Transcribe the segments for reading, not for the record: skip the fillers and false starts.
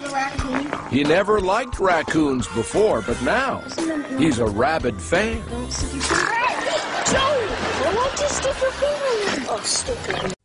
a raccoon? He never liked raccoons before, but now he's a rabid fan. Joe! I want to stick your finger in. Oh, stupid.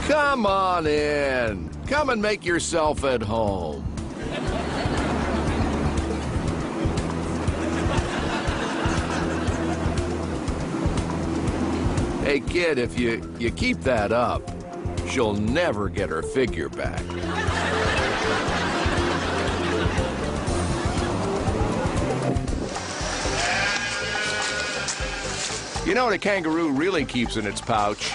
Come on in. Come and make yourself at home. Hey, kid, if you keep that up, she'll never get her figure back. You know what a kangaroo really keeps in its pouch?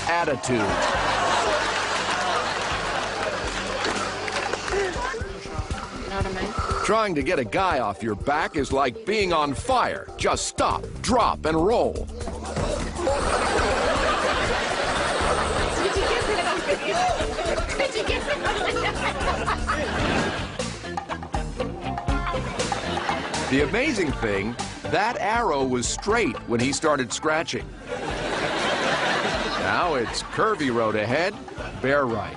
Attitude. Trying to get a guy off your back is like being on fire. Just stop, drop, and roll. The amazing thing, that arrow was straight when he started scratching. Now it's curvy road ahead, bear right.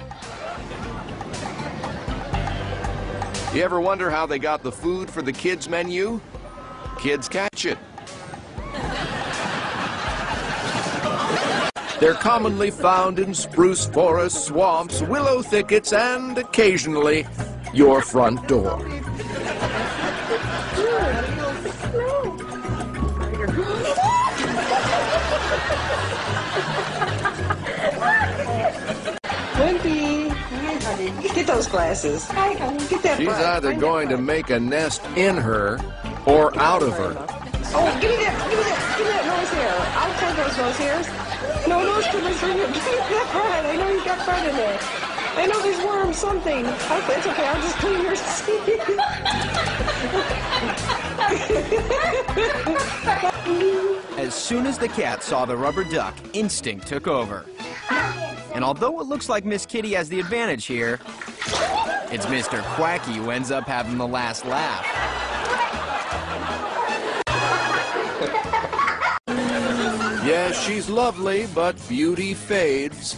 You ever wonder how they got the food for the kids' menu? Kids catch it. They're commonly found in spruce forests, swamps, willow thickets, and occasionally your front door. Wimpy, hi honey. Get those glasses. Hi honey. Get that. She's either going to make a nest in her or out of her. Oh, give me that nose hair. I'll cut those nose hairs. No nose trimmers for you. Give me that bread. I know you got bread in there. I know there's worms, something. It's okay. I'll just clean your As soon as the cat saw the rubber duck, instinct took over. And although it looks like Miss Kitty has the advantage here, it's Mr. Quacky who ends up having the last laugh. Yes, she's lovely, but beauty fades.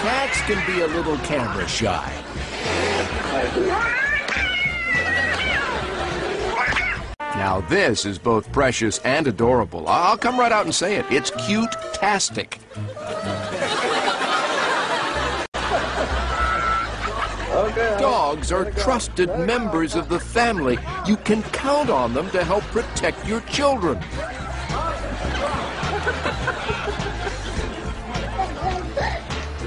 Cats can be a little camera shy. Now this is both precious and adorable. I'll come right out and say it. It's cute-tastic. Dogs are trusted members of the family. You can count on them to help protect your children.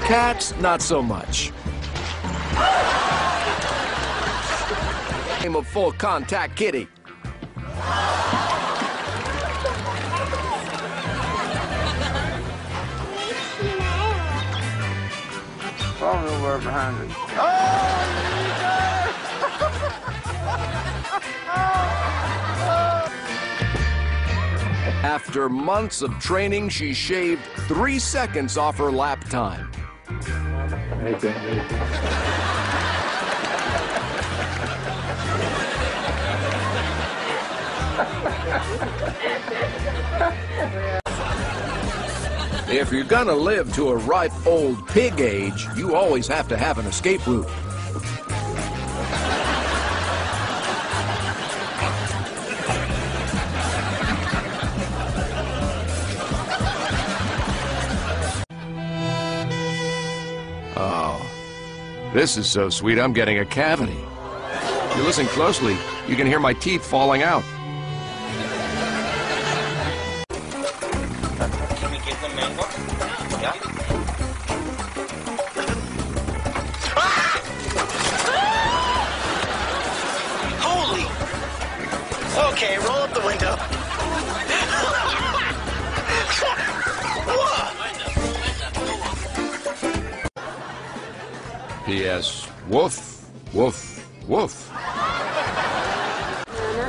Cats, not so much. I'm a full contact kitty. phone over behind us. After months of training, she shaved 3 seconds off her lap time. If you're gonna live to a ripe old pig age, you always have to have an escape route. Oh, this is so sweet, I'm getting a cavity. If you listen closely, you can hear my teeth falling out. Can we give them mango? Yeah. Holy! Okay, roll up the window. P.S. Woof, woof, woof. Not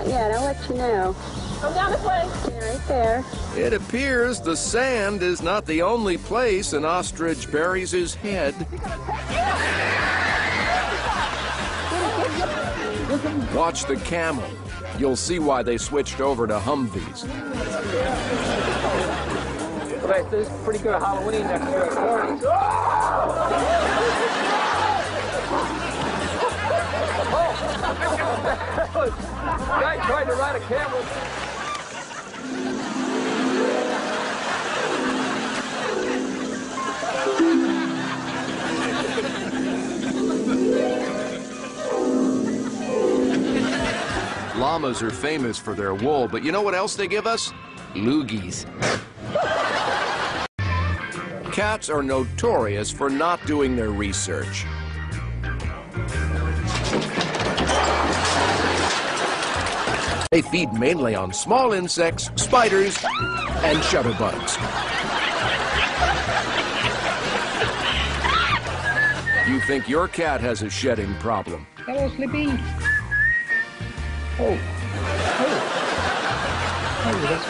yet. I'll let you know. Come down this way. Right there. It appears the sand is not the only place an ostrich buries his head. Watch the camel. You'll see why they switched over to Humvees. Right, this is pretty good Halloween next year at Corny's. Guy tried to ride a camel. Llamas are famous for their wool, but you know what else they give us? Loogies. Cats are notorious for not doing their research. They feed mainly on small insects, spiders, and shutterbugs. You think your cat has a shedding problem? Hello, Slippy. Oh. Oh. Oh, that's